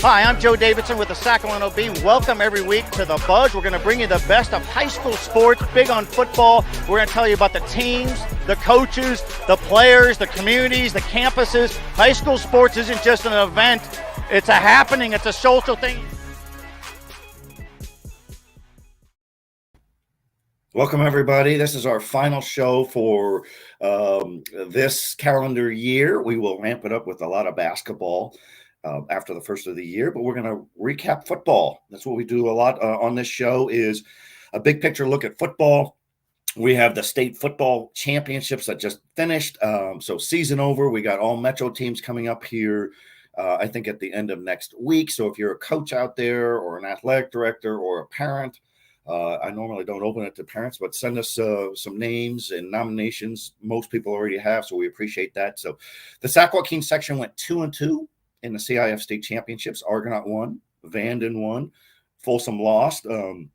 Hi, I'm Joe Davidson with the Sacramento Bee. Welcome every week to The Buzz. We're going to bring you the best of high school sports, big on football. We're going to tell you about the teams, the coaches, the players, the communities, the campuses. High school sports isn't just an event. It's a happening. It's a social thing. Welcome, everybody. This is our final show for this calendar year. We will ramp it up with a lot of basketball after the first of the year, but we're going to recap football. That's what we do a lot on this show, is a big picture look at football. We have the state football championships that just finished. So season over. We got all Metro teams coming up here, I think at the end of next week. So if you're a coach out there or an athletic director or a parent, I normally don't open it to parents, but send us some names and nominations. Most people already have, so we appreciate that. So the Sac-Joaquin Section went 2-2 in the CIF state championships. Argonaut won, Vanden won, Folsom lost, and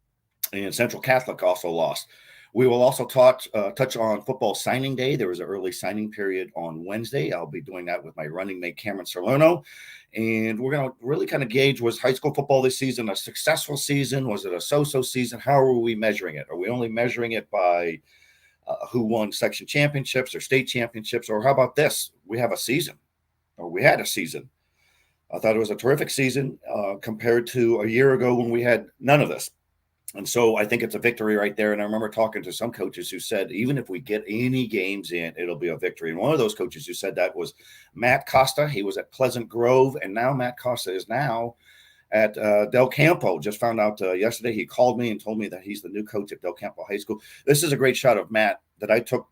Central Catholic also lost. We will also touch on football signing day. There was an early signing period on Wednesday. I'll be doing that with my running mate, Cameron Salerno. And we're going to really kind of gauge, was high school football this season a successful season? Was it a so-so season? How are we measuring it? Are we only measuring it by who won section championships or state championships? Or how about this? We have a season, or we had a season. I thought it was a terrific season compared to a year ago when we had none of this. And so I think it's a victory right there. And I remember talking to some coaches who said, even if we get any games in, it'll be a victory. And one of those coaches who said that was Matt Costa. He was at Pleasant Grove, and now Matt Costa is now at Del Campo. Just found out yesterday. He called me and told me that he's the new coach at Del Campo High School. This is a great shot of Matt that I took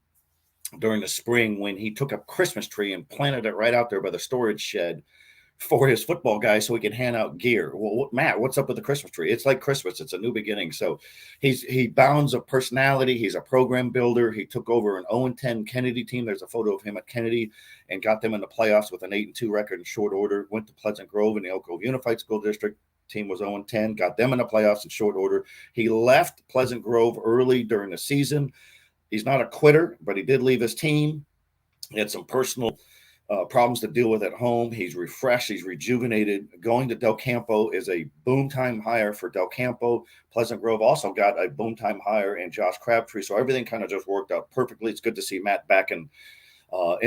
during the spring when he took a Christmas tree and planted it right out there by the storage shed for his football guys so he can hand out gear. Well, Matt, what's up with the Christmas tree? It's like Christmas. It's a new beginning. So he bounds a personality. He's a program builder. He took over an 0-10 Kennedy team. There's a photo of him at Kennedy and got them in the playoffs with an 8-2 record in short order. Went to Pleasant Grove in the Elk Grove Unified School District. Team was 0-10, got them in the playoffs in short order. He left Pleasant Grove early during the season. He's not a quitter, but he did leave his team. He had some personal problems to deal with at home. He's refreshed. He's rejuvenated. Going to Del Campo is a boom time hire for Del Campo. Pleasant Grove also got a boom time hire in Josh Crabtree. So everything kind of just worked out perfectly. It's good to see Matt back in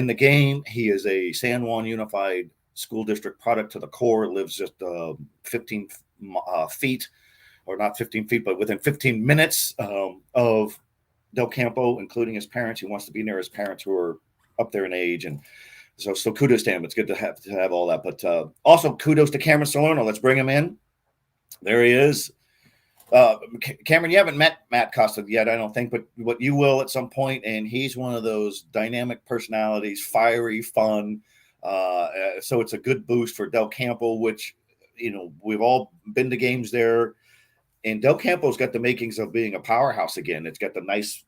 the game. He is a San Juan Unified School District product to the core. Lives just 15 feet, or not 15 feet, but within 15 minutes of Del Campo, including his parents. He wants to be near his parents who are up there in age. And so kudos to him. It's good to have all that. But also kudos to Cameron Salerno. Let's bring him in. There he is. Cameron, you haven't met Matt Costa yet, I don't think, but you will at some point. And he's one of those dynamic personalities, fiery, fun. So it's a good boost for Del Campo, which, we've all been to games there. And Del Campo's got the makings of being a powerhouse again. It's got the nice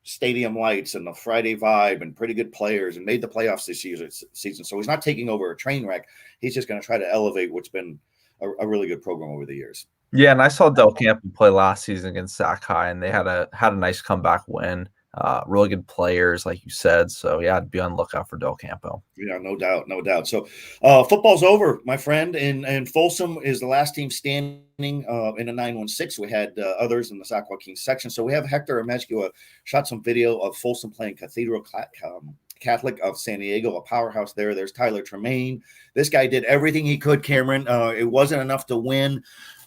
stadium lights and the Friday vibe and pretty good players, and made the playoffs this season. So he's not taking over a train wreck. He's just going to try to elevate what's been a really good program over the years. Yeah, and I saw Del Campo play last season against Sac High, and they had a nice comeback win. Really good players, like you said. So yeah, I'd be on the lookout for Del Campo. Yeah, no doubt. So football's over, my friend, and Folsom is the last team standing in the 916. We had others in the Sac-Joaquin Section. So we have Hector Amezcua shot some video of Folsom playing Cathedral Catholic of San Diego, a powerhouse there. There's Tyler Tremaine. This guy did everything he could, Cameron. It wasn't enough to win.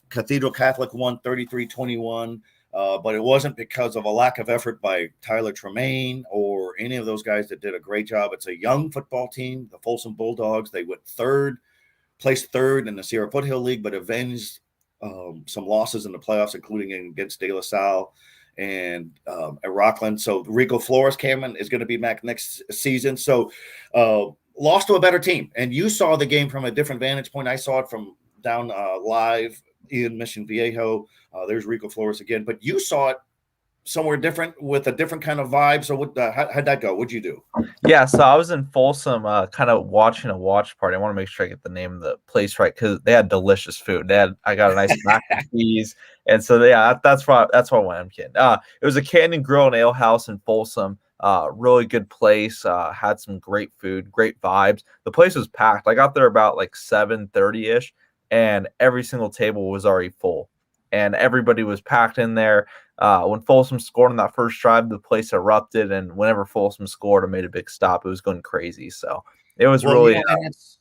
Cathedral Catholic won 33-21. But it wasn't because of a lack of effort by Tyler Tremaine or any of those guys that did a great job. It's a young football team, the Folsom Bulldogs. They went placed third in the Sierra Foothill League, but avenged some losses in the playoffs, including against De La Salle and at Rockland. So Rico Flores, Cameron, is going to be back next season. So lost to a better team. And you saw the game from a different vantage point. I saw it from down live in Mission Viejo. There's Rico Flores again, but you saw it somewhere different with a different kind of vibe. So how'd that go? What'd you do? Yeah, so I was in Folsom kind of watching a watch party. I want to make sure I get the name of the place right because they had delicious food. I got a nice mac and cheese. And so that's why I'm kidding. It was a Canyon Grill and Ale House in Folsom. Really good place. Had some great food, great vibes. The place was packed. I got there about like 7:30-ish. and every single table was already full, and everybody was packed in there. When Folsom scored on that first drive, the place erupted, and whenever Folsom scored or made a big stop, it was going crazy. So it was Well, really, and it's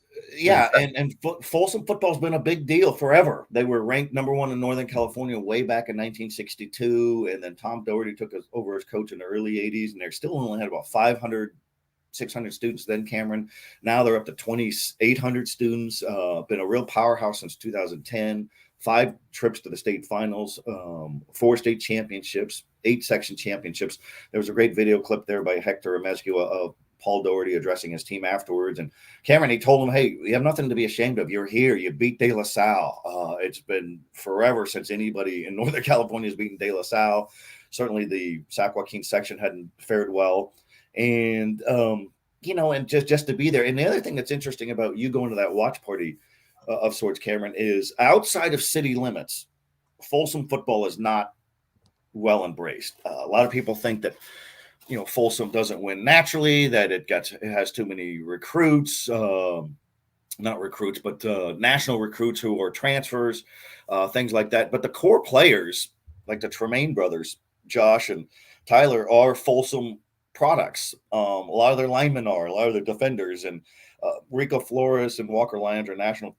Folsom football's been a big deal forever. They were ranked number one in Northern California way back in 1962, and then Tom Doherty took over as coach in the early 80s, and they still only had about 500, 600 students then, Cameron. Now they're up to 2,800 students. Been a real powerhouse since 2010. 5 trips to the state finals, 4 state championships, 8 section championships. There was a great video clip there by Hector Amezcua of Paul Doherty addressing his team afterwards. And Cameron, he told him, hey, you have nothing to be ashamed of. You're here. You beat De La Salle. It's been forever since anybody in Northern California has beaten De La Salle. Certainly the Sac-Joaquin section hadn't fared well. And, and just to be there. And the other thing that's interesting about you going to that watch party of sorts, Cameron, is outside of city limits, Folsom football is not well embraced. A lot of people think that, Folsom doesn't win naturally, that it has too many recruits, not recruits, but national recruits who are transfers, things like that. But the core players, like the Tremaine brothers, Josh and Tyler, are Folsom products. A lot of their linemen are, a lot of their defenders, and Rico Flores and Walker Lyons are national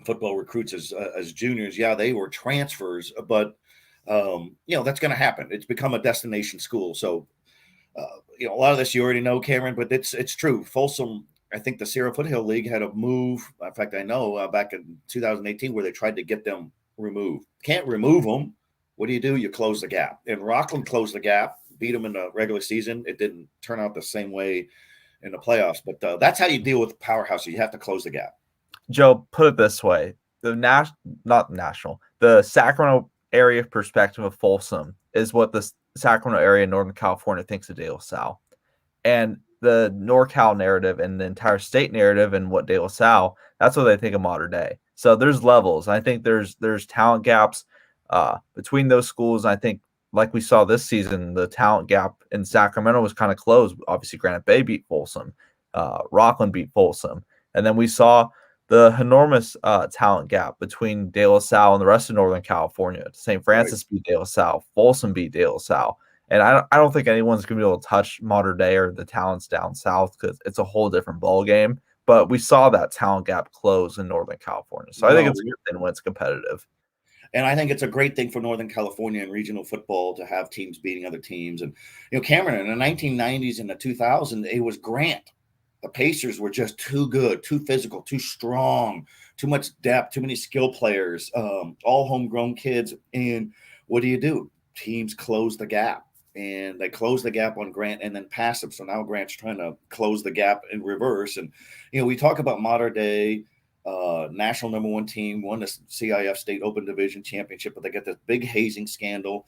football recruits as juniors. Yeah, they were transfers, but that's going to happen. It's become a destination school. So, a lot of this you already know, Cameron, but it's true. Folsom, I think the Sierra Foothill League had a move. In fact, I know back in 2018 where they tried to get them removed. Can't remove them. What do? You close the gap. And Rockland closed the gap, beat them in the regular season. It didn't turn out the same way in the playoffs, but that's how you deal with powerhouses. You have to close the gap. Joe, put it this way: the Sacramento area perspective of Folsom is what the Sacramento area in Northern California thinks of De La Salle, and the NorCal narrative and the entire state narrative and what De La Salle, that's what they think of modern day. So there's levels. I think there's talent gaps between those schools. And I think, like we saw this season, the talent gap in Sacramento was kind of closed. Obviously, Granite Bay beat Folsom, Rockland beat Folsom, and then we saw the enormous talent gap between De La Salle and the rest of Northern California. St. Francis beat De La Salle, Folsom beat De La Salle. And I don't think anyone's going to be able to touch modern day or the talents down south because it's a whole different ball game. But we saw that talent gap close in Northern California. So I think it's a good thing when it's competitive. And I think it's a great thing for Northern California and regional football to have teams beating other teams. And, Cameron, in the 1990s and the 2000s, it was Grant. The Pacers were just too good, too physical, too strong, too much depth, too many skill players, all homegrown kids. And what do? Teams close the gap. And they close the gap on Grant and then pass him. So now Grant's trying to close the gap in reverse. And, we talk about modern day national number 1 team, won the CIF State Open Division Championship, but they get this big hazing scandal.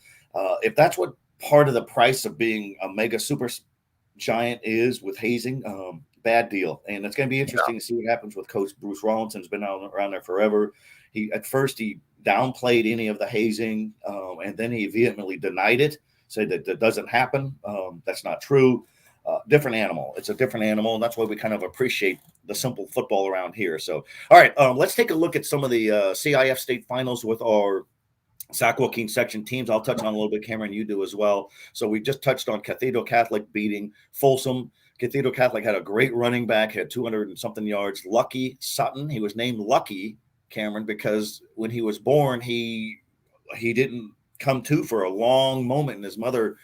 If that's what part of the price of being a mega super giant is with hazing, bad deal. And it's going to be interesting to see what happens with Coach Bruce Rawlinson's been around there forever. At first he downplayed any of the hazing, and then he vehemently denied it, said that doesn't happen. That's not true. Different animal. It's a different animal, and that's why we kind of appreciate the simple football around here. So, all right, let's take a look at some of the CIF state finals with our Sac-Joaquin section teams. I'll touch on a little bit, Cameron, you do as well. So we just touched on Cathedral Catholic beating Folsom. Cathedral Catholic had a great running back, had 200 and something yards. Lucky Sutton, he was named Lucky, Cameron, because when he was born, he didn't come to for a long moment. And his mother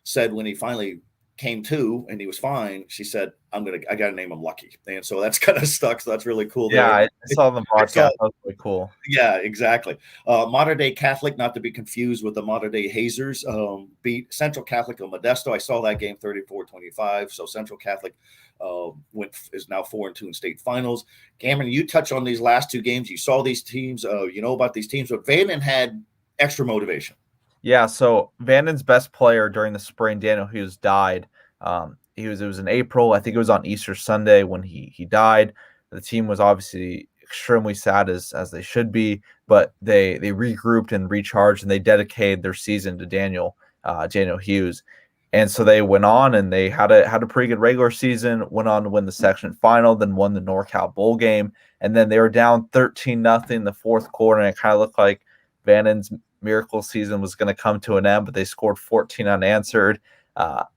said when he finally came to and he was fine, she said, I got to name him Lucky. And so that's kind of stuck. So that's really cool. Yeah, I saw the broadcast. That was really cool. Yeah, exactly. Modern day Catholic, not to be confused with the modern day hazers, beat Central Catholic of Modesto. I saw that game 34-25. So Central Catholic is now 4-2 in state finals. Cameron, you touched on these last 2 games. You saw these teams, you know about these teams, but Vanden had extra motivation. Yeah, so Vanden's best player during the spring, Daniel Hughes, died. It was in April. I think it was on Easter Sunday when he died. The team was obviously extremely sad as they should be, but they regrouped and recharged, and they dedicated their season to Daniel Hughes. And so they went on and they had a pretty good regular season, went on to win the section final, then won the NorCal Bowl game. And then they were down 13-0 in the fourth quarter. And it kind of looked like Vannon's miracle season was going to come to an end, but they scored 14 unanswered.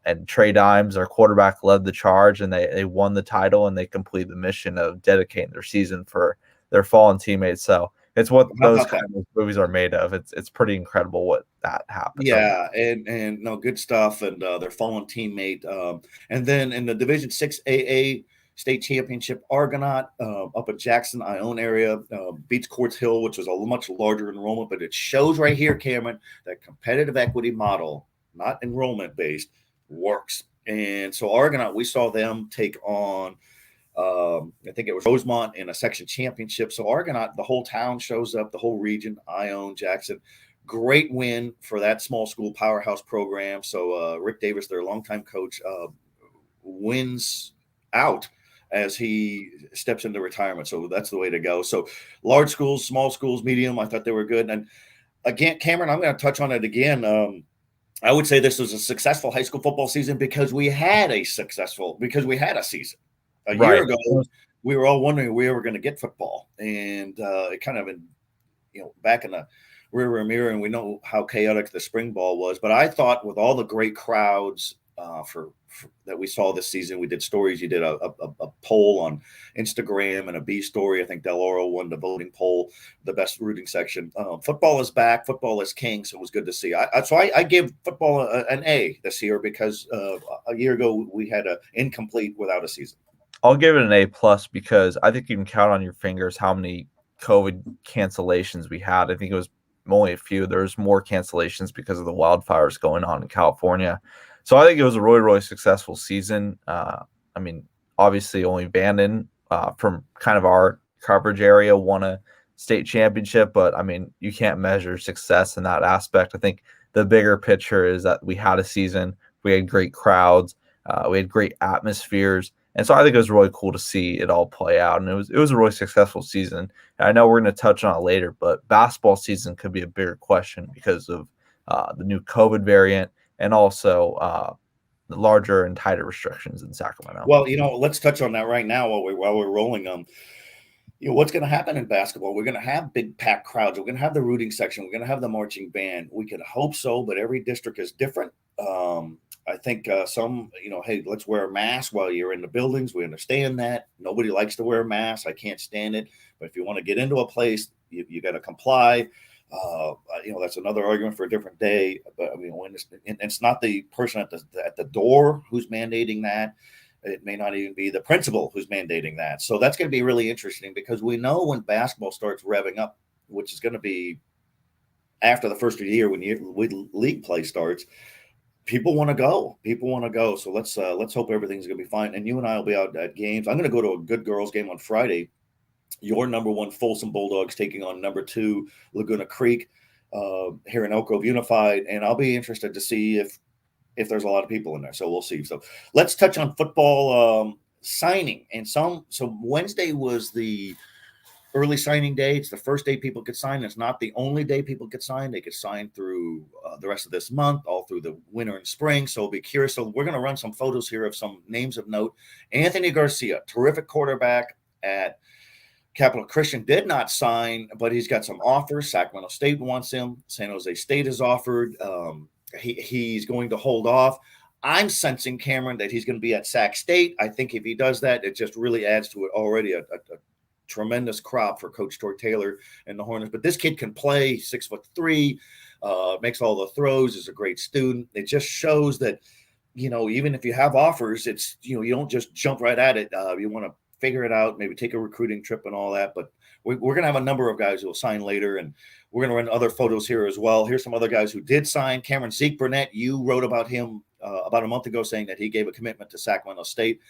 And Trey Dimes, our quarterback, led the charge, and they won the title, and they completed the mission of dedicating their season for their fallen teammates. So it's what those kind of movies are made of. It's pretty incredible what that happened. Yeah, and no, good stuff. And their fallen teammate. And then in the Division 6AA state championship, Argonaut up at Jackson, Ione area, beats Quartz Hill, which was a much larger enrollment. But it shows right here, Cameron, that competitive equity model, not enrollment based, works. And so Argonaut, we saw them take on I think it was Rosemont in a section championship. So Argonaut, the whole town shows up, the whole region, Ione, Jackson. Great win for that small school powerhouse program. So Rick Davis, their longtime coach, wins out as he steps into retirement. So that's the way to go. So large schools, small schools, medium, I thought they were good. And again, Cameron, I'm going to touch on it again. I would say this was a successful high school football season because we had a season. A year ago, we were all wondering if we were going to get football, and it kind of, back in the rearview mirror, and we know how chaotic the spring ball was. But I thought with all the great crowds for that we saw this season, we did stories. You did a poll on Instagram and a B story. I think Del Oro won the voting poll, the best rooting section. Football is back. Football is king. So it was good to see. So I give football an A this year because a year ago we had an incomplete without a season. I'll give it an A+ because I think you can count on your fingers how many COVID cancellations we had. I think it was only a few. There's more cancellations because of the wildfires going on in California. So I think it was a really, really successful season. I mean, obviously only Vannon from kind of our coverage area won a state championship, but I mean, you can't measure success in that aspect. I think the bigger picture is that we had a season, we had great crowds, we had great atmospheres. And so I think it was really cool to see it all play out. And it was a really successful season. And I know we're going to touch on it later, but basketball season could be a bigger question because of the new COVID variant and also the larger and tighter restrictions in Sacramento. Well, let's touch on that right now while we're rolling. What's going to happen in basketball? We're going to have big packed crowds. We're going to have the rooting section. We're going to have the marching band. We can hope so, but every district is different. I think some, hey, let's wear a mask while you're in the buildings. We understand that. Nobody likes to wear a mask. I can't stand it. But if you want to get into a place, you got to comply. That's another argument for a different day. But I mean, when it's not the person at the door who's mandating that. It may not even be the principal who's mandating that. So that's going to be really interesting because we know when basketball starts revving up, which is going to be after the first of the year when league play starts. People want to go. So let's hope everything's going to be fine. And you and I will be out at games. I'm going to go to a good girls game on Friday. Your number 1 Folsom Bulldogs taking on number 2 Laguna Creek here in Elk Grove Unified. And I'll be interested to see if there's a lot of people in there. So we'll see. So let's touch on football signing. And so Wednesday was the early signing day. It's the first day people could sign. It's not the only day people could sign. They could sign through the rest of this month, all through the winter and spring. So be curious. So we're going to run some photos here of some names of note. Anthony Garcia, terrific quarterback at Capital Christian, did not sign, but he's got some offers. Sacramento State wants him. San Jose State has offered. He's going to hold off. I'm sensing, Cameron, that he's going to be at Sac State. I think if he does that, it just really adds to it already a tremendous crop for Coach Tor Taylor and the Hornets. But this kid can play, 6'3", makes all the throws, is a great student. It just shows that, even if you have offers, it's, you don't just jump right at it. You want to figure it out, maybe take a recruiting trip and all that. But we're going to have a number of guys who will sign later, and we're going to run other photos here as well. Here's some other guys who did sign. Cameron, Zeke Burnett, you wrote about him about a month ago saying that he gave a commitment to Sacramento State.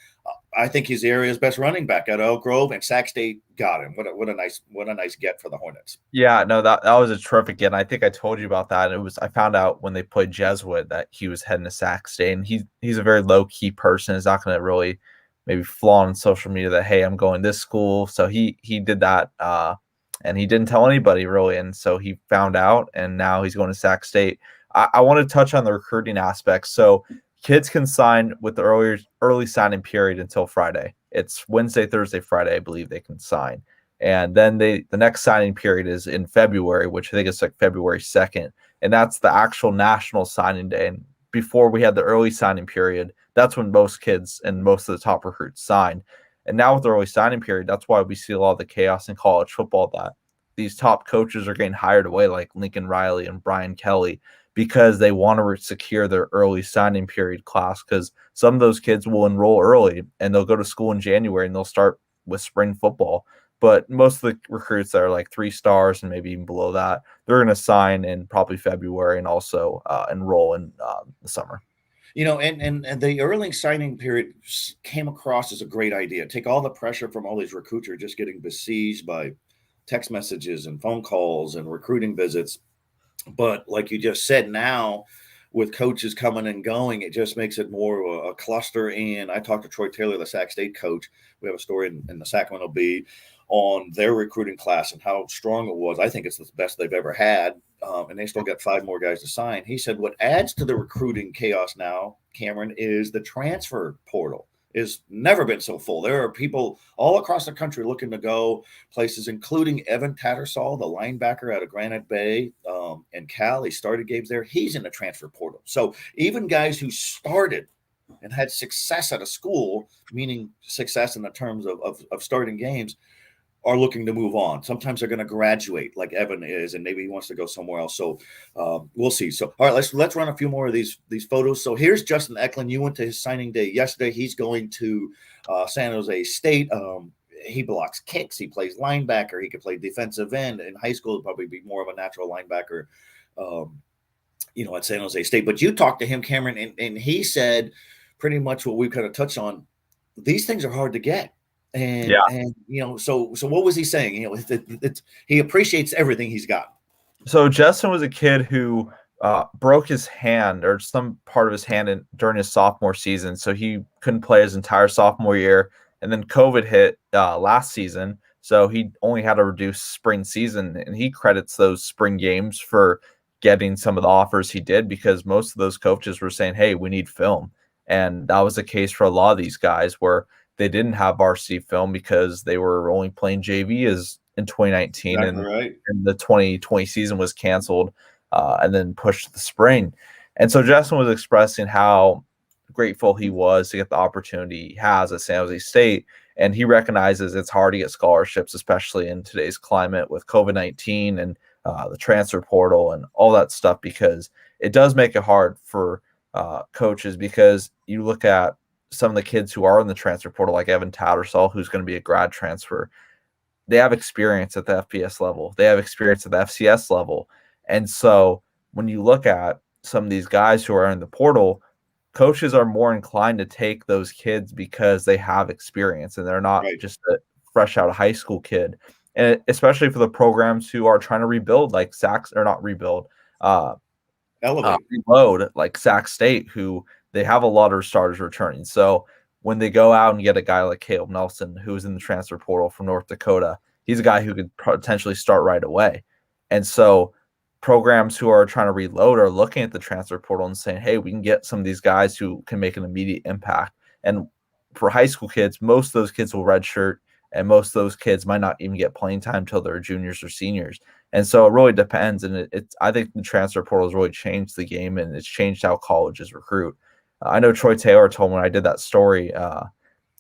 I think he's the area's best running back at Elk Grove, and Sac State got him. What a nice get for the Hornets. Yeah, no, that was a terrific get. And I think I told you about that. I found out when they played Jesuit that he was heading to Sac State, and he's a very low key person. He's not going to really maybe flaunt on social media that, hey, I'm going to this school. So he did that, and he didn't tell anybody really. And so he found out, and now he's going to Sac State. I want to touch on the recruiting aspect. So kids can sign with the early signing period until Friday. It's Wednesday, Thursday, Friday, I believe they can sign. And then the next signing period is in February, which I think is like February 2nd. And that's the actual national signing day. And before we had the early signing period, that's when most kids and most of the top recruits signed. And now with the early signing period, that's why we see a lot of the chaos in college football, that these top coaches are getting hired away, like Lincoln Riley and Brian Kelly, because they want to secure their early signing period class, because some of those kids will enroll early and they'll go to school in January and they'll start with spring football. But most of the recruits that are like 3 stars and maybe even below that, they're going to sign in probably February and also enroll in the summer. And the early signing period came across as a great idea. Take all the pressure from all these recruits who are just getting besieged by text messages and phone calls and recruiting visits. But like you just said, now with coaches coming and going, it just makes it more of a cluster. And I talked to Troy Taylor, the Sac State coach. We have a story in the Sacramento Bee on their recruiting class and how strong it was. I think it's the best they've ever had. And they still got 5 more guys to sign. He said what adds to the recruiting chaos now, Cameron, is the transfer portal. Is never been so full. There are people all across the country looking to go places, including Evan Tattersall, the linebacker out of Granite Bay, and Cal. He started games there. He's in the transfer portal. So even guys who started and had success at a school, meaning success in the terms of starting games, are looking to move on. Sometimes they're going to graduate like Evan is, and maybe he wants to go somewhere else. So we'll see. So, all right, let's run a few more of these photos. So here's Justin Eklund. You went to his signing day yesterday. He's going to San Jose State. He blocks kicks. He plays linebacker. He could play defensive end. In high school, he'd probably be more of a natural linebacker, at San Jose State. But you talked to him, Cameron, and he said pretty much what we kind of touched on. These things are hard to get. And so what was he saying? He appreciates everything he's got. So Justin was a kid who broke his hand or some part of his hand during his sophomore season, so he couldn't play his entire sophomore year. And then COVID hit last season, so he only had a reduced spring season. And he credits those spring games for getting some of the offers he did, because most of those coaches were saying, "Hey, we need film," and that was the case for a lot of these guys where they didn't have varsity film because they were only playing JV as in 2019, exactly and the 2020 season was canceled and then pushed to the spring. And so Justin was expressing how grateful he was to get the opportunity he has at San Jose State, and he recognizes it's hard to get scholarships, especially in today's climate with COVID-19 and the transfer portal and all that stuff, because it does make it hard for coaches, because you look at some of the kids who are in the transfer portal, like Evan Tattersall, who's going to be a grad transfer. They have experience at the FBS level. They have experience at the FCS level. And so when you look at some of these guys who are in the portal, coaches are more inclined to take those kids because they have experience and they're not just a fresh out of high school kid. And especially for the programs who are trying to rebuild, like reload, like Sac State, who they have a lot of starters returning. So when they go out and get a guy like Caleb Nelson, who's in the transfer portal from North Dakota, he's a guy who could potentially start right away. And so programs who are trying to reload are looking at the transfer portal and saying, hey, we can get some of these guys who can make an immediate impact. And for high school kids, most of those kids will redshirt, and most of those kids might not even get playing time until they're juniors or seniors. And so it really depends. And I think the transfer portal has really changed the game, and it's changed how colleges recruit. I know Troy Taylor told me when I did that story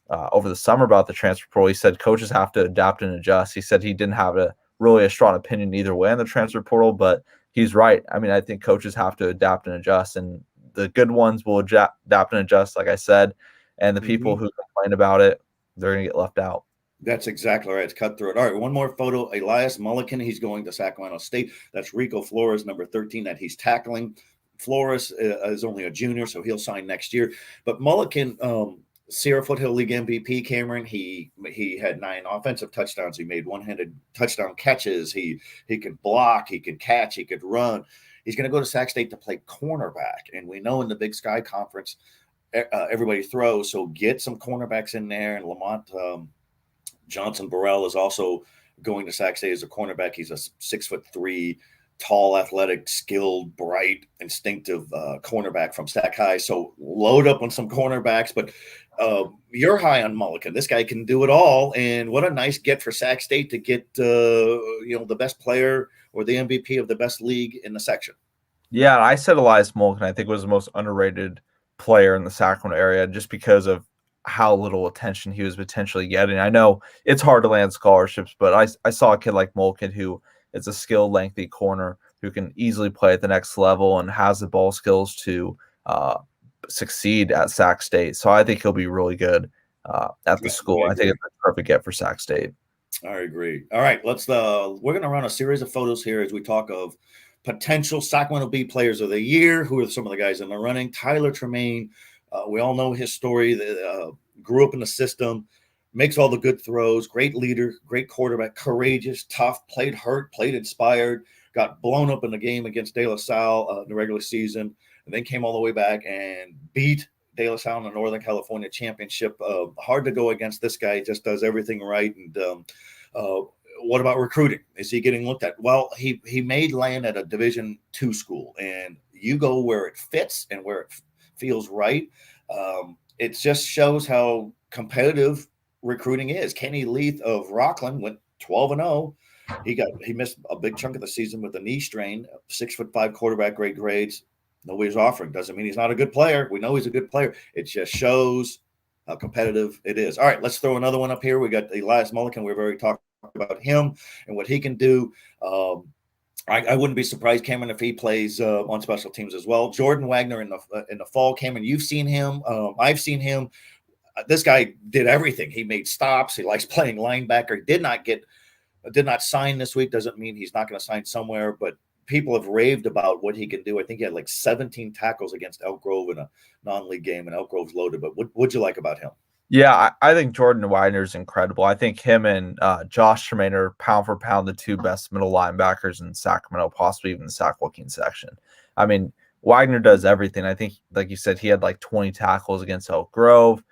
over the summer about the transfer portal, he said coaches have to adapt and adjust. He said he didn't have really a strong opinion either way on the transfer portal, but he's right. I mean, I think coaches have to adapt and adjust, and the good ones will adapt and adjust, like I said, and the people who complain about it, they're going to get left out. That's exactly right. It's cutthroat. All right, one more photo. Elias Mulliken, he's going to Sacramento State. That's Rico Flores, number 13, that he's tackling. Flores is only a junior, so he'll sign next year. But Mulliken, Sierra Foothill League MVP, Cameron, he had 9 offensive touchdowns. He made one-handed touchdown catches. He could block, he could catch, he could run. He's going to go to Sac State to play cornerback. And we know in the Big Sky Conference, everybody throws, so get some cornerbacks in there. And Lamont Johnson Burrell is also going to Sac State as a cornerback. He's a 6'3", tall, athletic, skilled, bright, instinctive cornerback from Sac High. So load up on some cornerbacks, but you're high on Mulliken. This guy can do it all, and what a nice get for Sac State to get the best player or the MVP of the best league in the section. Yeah, I said Elias Mulliken, I think, was the most underrated player in the Sacramento area just because of how little attention he was potentially getting. I know it's hard to land scholarships, but I saw a kid like Mulliken who is a skilled, lengthy corner who can easily play at the next level and has the ball skills to succeed at Sac State. So I think he'll be really good at the school. I think it's a perfect get for Sac State. I agree. All right, we're gonna run a series of photos here as we talk of potential Sacramento Bee Players of the Year. Who are some of the guys in the running? Tyler Tremaine. We all know his story. Grew up in the system, makes all the good throws, great leader, great quarterback, courageous, tough, played hurt, played inspired, got blown up in the game against De La Salle in the regular season, and then came all the way back and beat De La Salle in the Northern California Championship. Hard to go against this guy. He just does everything right. And what about recruiting? Is he getting looked at? Well, he made land at a Division II school, and you go where it fits and where it feels right. It just shows how competitive recruiting is. Kenny Leith of Rockland went 12-0. He missed a big chunk of the season with a knee strain. 6'5" quarterback, great grades. Nobody's offering. Doesn't mean he's not a good player. We know he's a good player. It just shows how competitive it is. All right, let's throw another one up here. We got Elias Mulliken. We've already talked about him and what he can do. I wouldn't be surprised, Cameron, if he plays on special teams as well. Jordan Wagner in the fall. Cameron, you've seen him. I've seen him. This guy did everything. He made stops. He likes playing linebacker. Did not sign this week. Doesn't mean he's not going to sign somewhere, but people have raved about what he can do. I think he had like 17 tackles against Elk Grove in a non-league game, and Elk Grove's loaded. But what'd you like about him? Yeah, I think Jordan Wagner is incredible. I think him and Josh Tremaine are pound for pound the two best middle linebackers in Sacramento, possibly even the Sac-Joaquin section. I mean, Wagner does everything. I think, like you said, he had like 20 tackles against Elk Grove.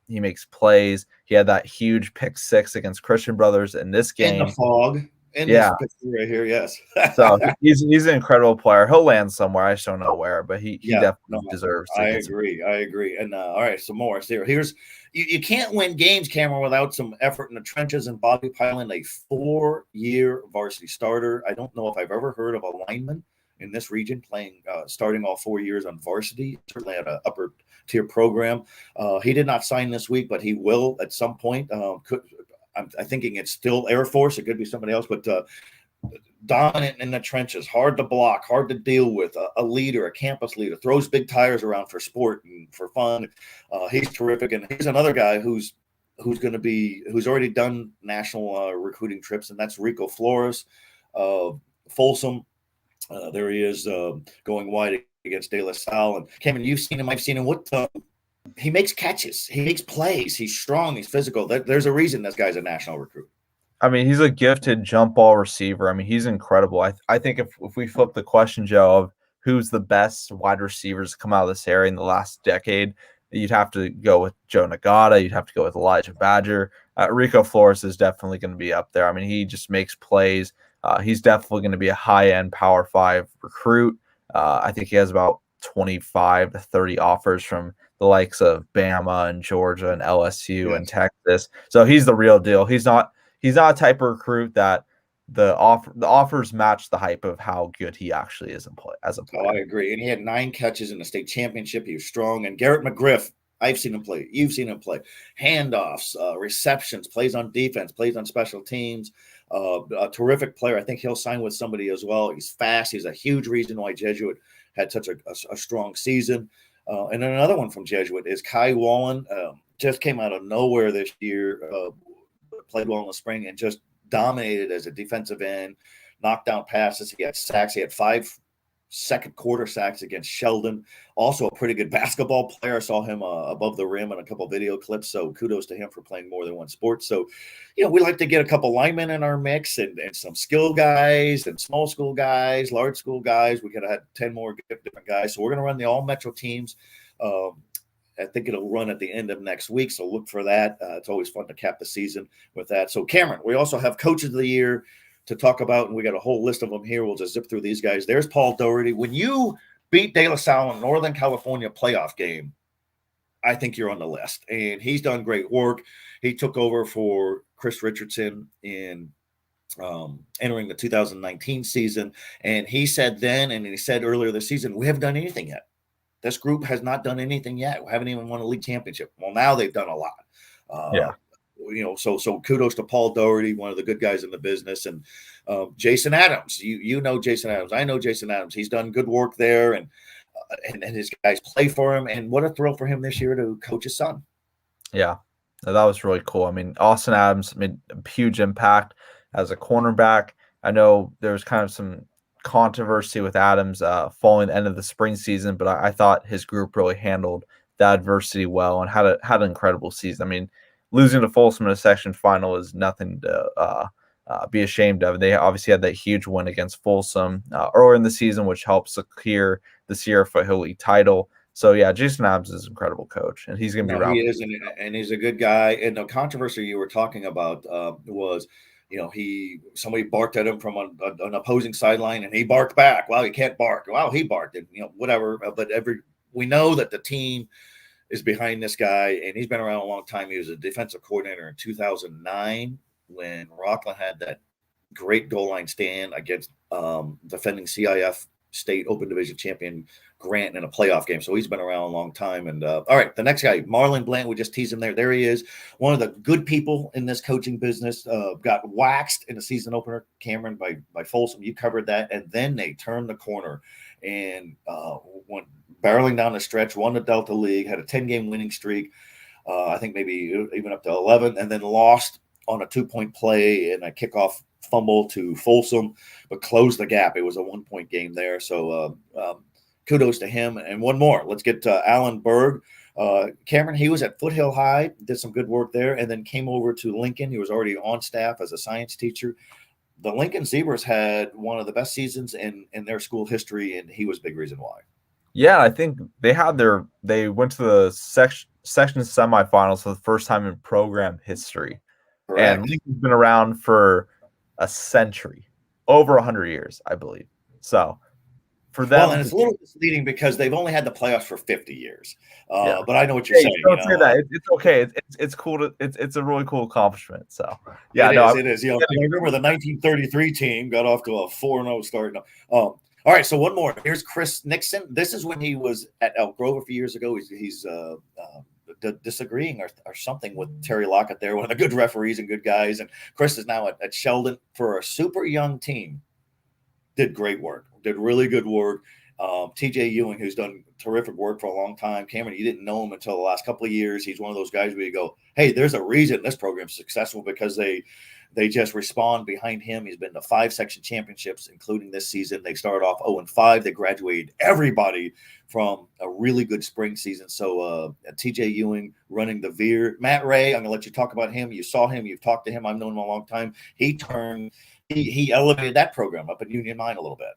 He makes plays. He had that huge pick 6 against Christian Brothers in this game. In the fog. This picture right here, yes. So he's an incredible player. He'll land somewhere. I just don't know where, but he definitely deserves to. I agree. And all right, some more. So here's you can't win games, Cameron, without some effort in the trenches. And Bobby Pyland, a 4-year varsity starter. I don't know if I've ever heard of a lineman in this region starting all 4 years on varsity. Certainly at an upper tier program. He did not sign this week, but he will at some point. I'm thinking it's still Air Force. It could be somebody else, but dominant in the trenches, hard to block, hard to deal with, a leader, a campus leader, throws big tires around for sport and for fun. He's terrific. And here's another guy who's already done national recruiting trips, and that's Rico Flores, Folsom. There he is going wide against De La Salle. And Kevin, you've seen him. I've seen him. He makes catches. He makes plays. He's strong. He's physical. There's a reason this guy's a national recruit. I mean, he's a gifted jump ball receiver. I mean, he's incredible. I think if we flip the question, Joe, of who's the best wide receivers to come out of this area in the last decade, you'd have to go with Joe Nagata. You'd have to go with Elijah Badger. Rico Flores is definitely going to be up there. I mean, he just makes plays. He's definitely going to be a high-end Power 5 recruit. I think he has about 25 to 30 offers from the likes of Bama and Georgia and LSU and Texas. So he's the real deal. He's not a type of recruit that the offers match the hype of how good he actually is as a player. Oh, I agree. And he had 9 catches in the state championship. He was strong. And Garrett McGriff, I've seen him play. You've seen him play. Handoffs, receptions, plays on defense, plays on special teams. A terrific player. I think he'll sign with somebody as well. He's fast. He's a huge reason why Jesuit had such a strong season. And then another one from Jesuit is Kai Wallen. Just came out of nowhere this year, played well in the spring, and just dominated as a defensive end, knocked down passes. He had sacks. He had 5 second quarter sacks against Sheldon. Also a pretty good basketball player. I saw him above the rim in a couple video clips. So kudos to him for playing more than one sport. So, we like to get a couple linemen in our mix and some skill guys and small school guys, large school guys. We could have had 10 more different guys. So we're going to run the all Metro teams. I think it'll run at the end of next week. So look for that. It's always fun to cap the season with that. So Cameron, we also have coaches of the year, to talk about, and we got a whole list of them here. We'll just zip through these guys. There's Paul Doherty. When you beat De La Salle in Northern California playoff game, I think you're on the list. And he's done great work. He took over for Chris Richardson in entering the 2019 season. And he said then, and he said earlier this season, we haven't done anything yet. This group has not done anything yet. We haven't even won a league championship. Well, now they've done a lot. So kudos to Paul Doherty, one of the good guys in the business, and Jason Adams. You know Jason Adams. I know Jason Adams. He's done good work there, and his guys play for him. And what a thrill for him this year to coach his son. Yeah, that was really cool. I mean, Austin Adams made a huge impact as a cornerback. I know there was kind of some controversy with Adams following the end of the spring season, but I thought his group really handled the adversity well and had an incredible season. I mean, losing to Folsom in a section final is nothing to be ashamed of. They obviously had that huge win against Folsom earlier in the season, which helped secure the Sierra Foothill League title. So, yeah, Jason Adams is an incredible coach, and he's going to be around. He is, and he's a good guy. And the controversy you were talking about was, somebody barked at him from an opposing sideline, and he barked back. Wow, he can't bark. Wow, he barked, and whatever. But we know that the team is behind this guy, and he's been around a long time. He was a defensive coordinator in 2009 when Rockland had that great goal line stand against defending CIF State Open Division champion Grant in a playoff game. So he's been around a long time. And all right, the next guy, Marlon Bland, we just teased him there. There he is. One of the good people in this coaching business. Got waxed in the season opener, Cameron, by Folsom. You covered that. And then they turned the corner and went barreling down the stretch, won the Delta League, had a 10-game winning streak. I think maybe even up to 11, and then lost on a 2-point play and a kickoff fumble to Folsom, but closed the gap. It was a 1-point game there. So kudos to him. And one more. Let's get to Alan Berg. Cameron, he was at Foothill High, did some good work there, and then came over to Lincoln. He was already on staff as a science teacher. The Lincoln Zebras had one of the best seasons in their school history, and he was a big reason why. Yeah, I think they went to the section semifinals for the first time in program history. Correct. And Lincoln's been around for a century, over 100 years, I believe. So for them, and it's a little misleading because they've only had the playoffs for 50 years. But I know what you're saying. Don't say that. It's okay. It's cool. It's a really cool accomplishment. So yeah, it is. I remember the 1933 team got off to a 4-0 start. All right, so one more. Here's Chris Nixon. This is when he was at Elk Grove a few years ago. He's disagreeing or something with Terry Lockett there, one of the good referees and good guys. And Chris is now at Sheldon for a super young team. Did great work. Did really good work. TJ Ewing, who's done terrific work for a long time. Cameron, you didn't know him until the last couple of years. He's one of those guys where you go, hey, there's a reason this program's successful because they just respond behind him. He's been to 5 section championships, including this season. They started off 0-5. They graduated everybody from a really good spring season. So TJ Ewing running the Veer. Matt Ray, I'm going to let you talk about him. You saw him. You've talked to him. I've known him a long time. He elevated that program up in Union Mine a little bit.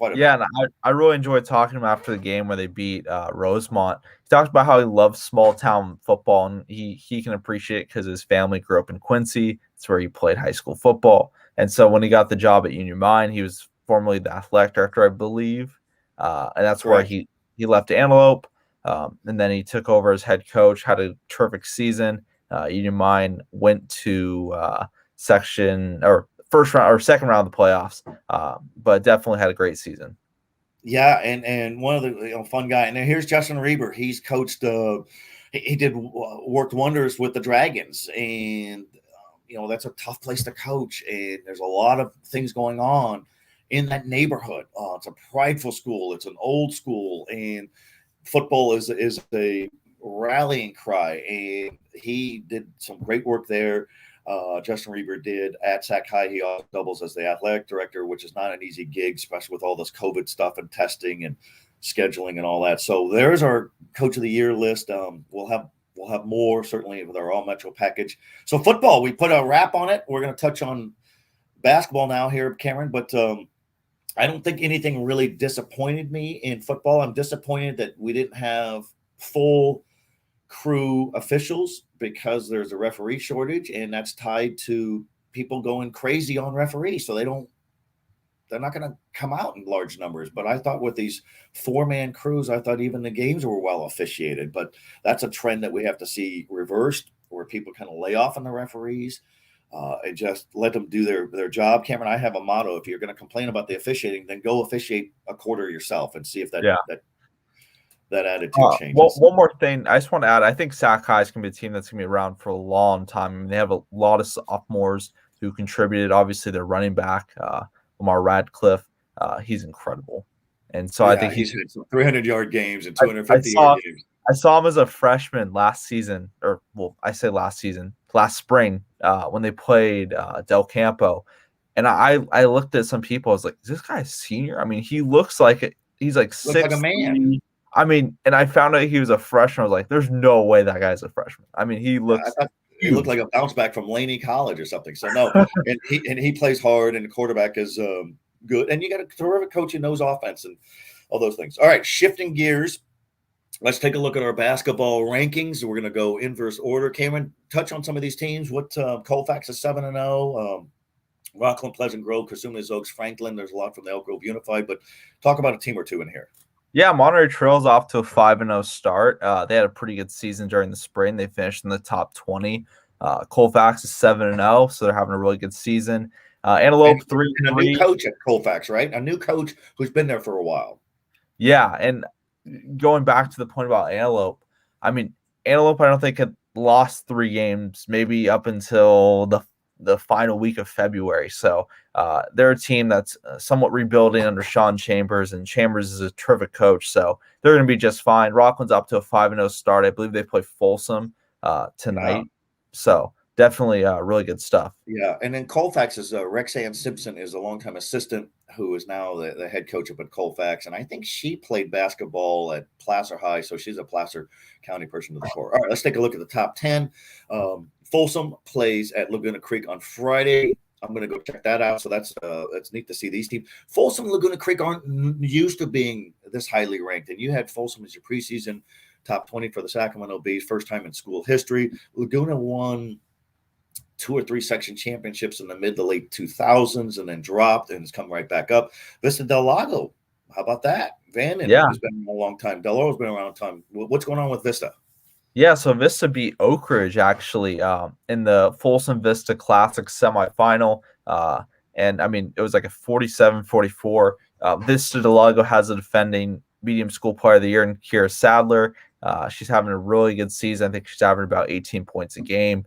And I really enjoyed talking to him after the game where they beat Rosemont. He talked about how he loves small town football, and he can appreciate it because his family grew up in Quincy. It's where he played high school football. And so when he got the job at Union Mine, he was formerly the athletic director, I believe. And that's Correct. where he left Antelope. And then he took over as head coach, had a terrific season. Union Mine went to second round of the playoffs, but definitely had a great season. Yeah, and one of the fun guy. And then here's Justin Reber. He's coached. He worked wonders with the Dragons, and that's a tough place to coach. And there's a lot of things going on in that neighborhood. It's a prideful school. It's an old school, and football is a rallying cry. And he did some great work there. Justin Reber did at Sac High. He also doubles as the athletic director, which is not an easy gig, especially with all this COVID stuff and testing and scheduling and all that. So there's our Coach of the Year list. We'll have more certainly with our All Metro package. So football, we put a wrap on it. We're going to touch on basketball now here, Cameron, but I don't think anything really disappointed me in football. I'm disappointed that we didn't have full crew officials because there's a referee shortage, and that's tied to people going crazy on referees, so they're not going to come out in large numbers. But I thought with these 4-man crews, I thought even the games were well officiated. But that's a trend that we have to see reversed, where people kind of lay off on the referees and just let them do their job. Cameron, I have a motto: if you're going to complain about the officiating, then go officiate a quarter yourself and see if that attitude changes. One more thing I just want to add. I think Sac High is going to be a team that's going to be around for a long time. I mean, they have a lot of sophomores who contributed. Obviously, their running back, Lamar Radcliffe, he's incredible. And so I think he's had some 300-yard games and 250-yard games. I saw him as a freshman last season, last spring, when they played Del Campo. And I looked at some people, I was like, is this guy a senior? I mean, he looks like he's like 6'3". Like a man. I mean, and I found out he was a freshman. I was like, there's no way that guy's a freshman. I mean, he looks he looked like a bounce back from Laney College or something. So no, and he plays hard, and the quarterback is good. And you got a terrific coach who knows offense and all those things. All right, shifting gears. Let's take a look at our basketball rankings. We're going to go inverse order. Cameron, touch on some of these teams. What Colfax is 7-0. Rockland, Pleasant Grove, Cosumnes, Oaks, Franklin. There's a lot from the Elk Grove Unified, but talk about a team or two in here. Yeah, Monterey Trail's off to a 5-0 start. They had a pretty good season during the spring. They finished in the top 20. Colfax is 7-0, so they're having a really good season. Antelope 3-3. A new coach at Colfax, right? A new coach who's been there for a while. Yeah, and going back to the point about Antelope, I mean, Antelope I don't think had lost 3 games, maybe up until the final week of February. So they're a team that's somewhat rebuilding under Sean Chambers, and Chambers is a terrific coach. So they're going to be just fine. Rockland's up to a 5-0 start. I believe they play Folsom tonight. Yeah. So definitely really good stuff. Yeah, and then Colfax is Rexanne Simpson is a longtime assistant who is now the head coach up at Colfax, and I think she played basketball at Placer High, so she's a Placer County person to the core. All right, let's take a look at the top 10. Folsom plays at Laguna Creek on Friday. I'm going to go check that out. So that's neat to see these teams. Folsom and Laguna Creek aren't used to being this highly ranked, and you had Folsom as your preseason top 20 for the Sacramento Bees, first time in school history. Laguna won 2 or 3 section championships in the mid to late 2000s and then dropped and has come right back up. Vista Del Lago, how about that? Vannon has been around a long time. Del Oro's been around a time. What's going on with Vista? Yeah, so Vista beat Oak Ridge actually in the Folsom Vista Classic semifinal. And I mean, it was like a 47-44. Vista Del Lago has a defending medium school player of the year in Kira Sadler. She's having a really good season. I think she's averaging about 18 points a game.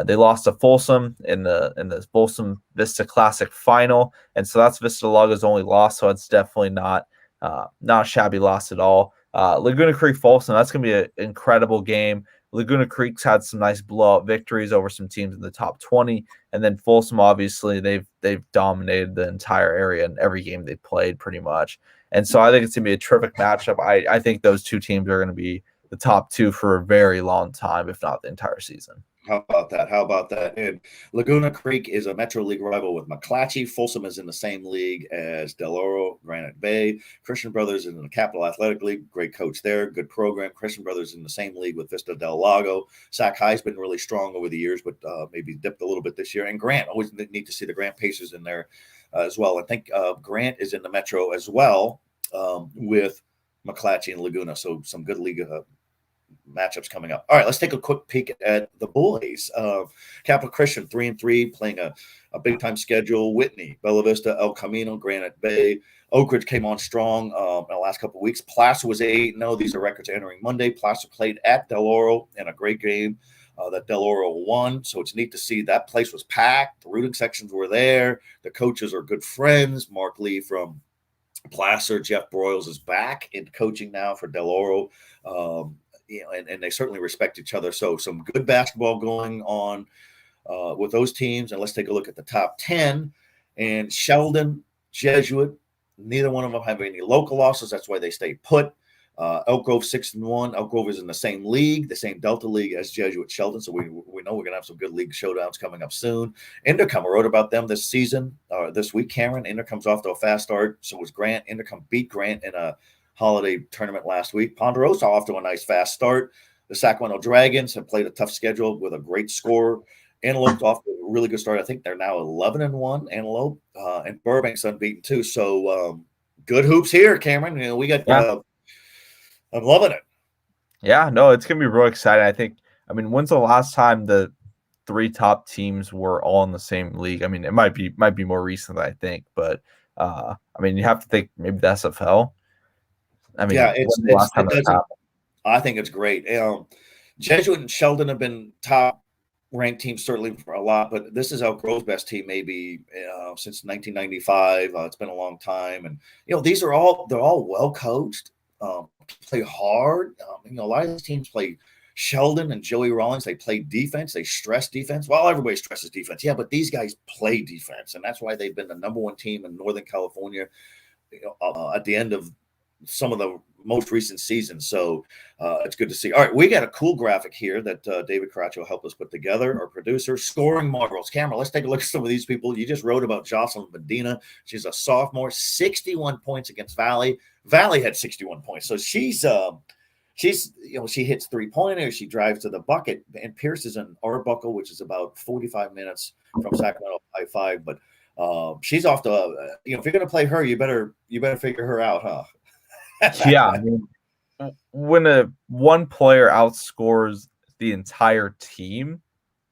They lost to Folsom in the Folsom Vista Classic final, and so that's Vista Del Lago's only loss. So it's definitely not a shabby loss at all. Laguna Creek Folsom, that's going to be an incredible game. Laguna Creek's had some nice blowout victories over some teams in the top 20, and then Folsom, obviously, they've dominated the entire area in every game they've played pretty much. And so I think it's going to be a terrific matchup. I think those two teams are going to be the top 2 for a very long time, if not the entire season. How about that? And Laguna Creek is a Metro League rival with McClatchy. Folsom is in the same league as Del Oro, Granite Bay. Christian Brothers is in the Capital Athletic League. Great coach there. Good program. Christian Brothers in the same league with Vista Del Lago. Sac High's been really strong over the years, but maybe dipped a little bit this year. And Grant, always need to see the Grant Pacers in there as well. I think Grant is in the Metro as well with McClatchy and Laguna. So some good league matchups coming up. All right, let's take a quick peek at the boys. Capital Christian 3-3, playing a big time schedule. Whitney, Bella Vista, El Camino, Granite Bay. Oak Ridge came on strong in the last couple of weeks. Placer was 8-0. These are records entering Monday. Placer played at Del Oro in a great game that Del Oro won. So it's neat to see that place was packed. The rooting sections were there. The coaches are good friends. Mark Lee from Placer, Jeff Broyles is back in coaching now for Del Oro. And they certainly respect each other. So some good basketball going on with those teams. And let's take a look at the top 10. And Sheldon, Jesuit, neither one of them have any local losses. That's why they stay put. Elk Grove 6-1. Elk Grove is in the same league, the same Delta League as Jesuit Sheldon. So we know we're going to have some good league showdowns coming up soon. Intercom, I wrote about them this season, this week, Cameron. Intercom's off to a fast start. So was Grant. Intercom beat Grant in a holiday tournament last week. Ponderosa off to a nice fast start. The Sacramento Dragons have played a tough schedule with a great score. Antelope's off to a really good start. I think they're now 11-1, Antelope, and Burbank's unbeaten too. So good hoops here, Cameron. You know, we got. I'm loving it. Yeah, no, it's gonna be real exciting. I mean, when's the last time the 3 top teams were all in the same league? I mean, it might be more recent than I think, but I mean, you have to think maybe the SFL. I mean, Yeah, when's the last time that happened? I think it's great. Jesuit and Sheldon have been top ranked teams certainly for a lot, but this is Elk best team maybe since 1995. It's been a long time, and you know they're all well coached, play hard. You know, a lot of these teams play. Sheldon and Joey Rawlings, they play defense. They stress defense. Well, everybody stresses defense, yeah, but these guys play defense, and that's why they've been the #1 team in Northern California. You know, at the end of some of the most recent seasons. So it's good to see. All right, we got a cool graphic here that David Caraccio helped us put together, our producer. Scoring marbles. Camera, let's take a look at some of these people. You just wrote about Jocelyn Medina. She's a sophomore, 61 points against Valley. Valley had 61 points. So she's you know, she hits 3-pointers, she drives to the bucket, and Pierce is in Arbuckle, which is about 45 minutes from Sacramento I-5. But she's off to you know, if you're going to play her, you better figure her out, huh? Yeah, I mean, when one player outscores the entire team,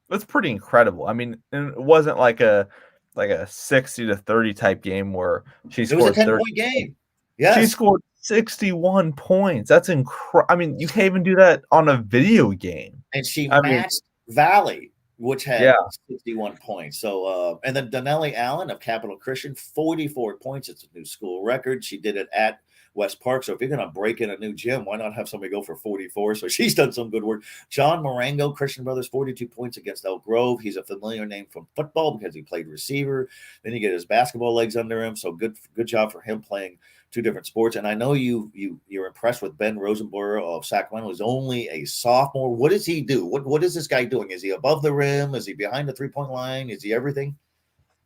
that's pretty incredible. I mean, it wasn't like a 60-30 type game where she scored. It was a 10-point game. Yeah, she scored 61 points. That's incredible. I mean, you can't even do that on a video game. And she matched Valley, which had 61 points. So, and then Donnelly Allen of Capital Christian, 44 points. It's a new school record. She did it at West Park. So if you're going to break in a new gym, why not have somebody go for 44? So she's done some good work. John Marengo, Christian Brothers, 42 points against Elk Grove. He's a familiar name from football because he played receiver. Then you get his basketball legs under him. So good job for him playing 2 different sports. And I know you're impressed with Ben Rosenborough of Sacramento. He's only a sophomore. What does he do? What is this guy doing? Is he above the rim? Is he behind the 3-point line? Is he everything?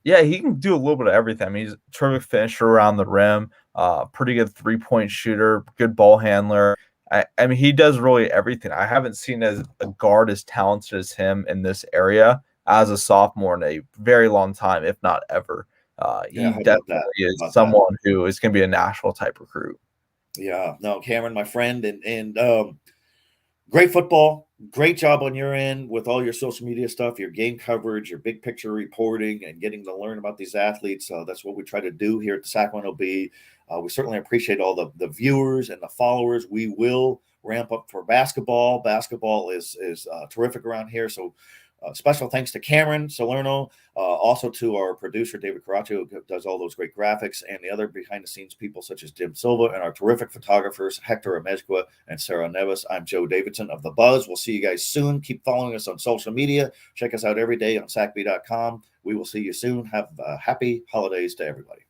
Yeah, he can do a little bit of everything. I mean, he's a terrific finisher around the rim, pretty good 3-point shooter, good ball handler. I mean, he does really everything. I haven't seen a guard as talented as him in this area as a sophomore in a very long time, if not ever. He definitely is someone who is going to be a national type recruit. Yeah, no, Cameron, my friend, and great football. Great job on your end with all your social media stuff, your game coverage, your big picture reporting, and getting to learn about these athletes. That's what we try to do here at the Sacramento Bee. We certainly appreciate all the viewers and the followers. We will ramp up for basketball. Basketball is terrific around here. So special thanks to Cameron Salerno, also to our producer, David Caraccio, who does all those great graphics, and the other behind-the-scenes people such as Dim Silva, and our terrific photographers, Hector Amezcua and Sarah Neves. I'm Joe Davidson of The Buzz. We'll see you guys soon. Keep following us on social media. Check us out every day on sacb.com. We will see you soon. Have happy holidays to everybody.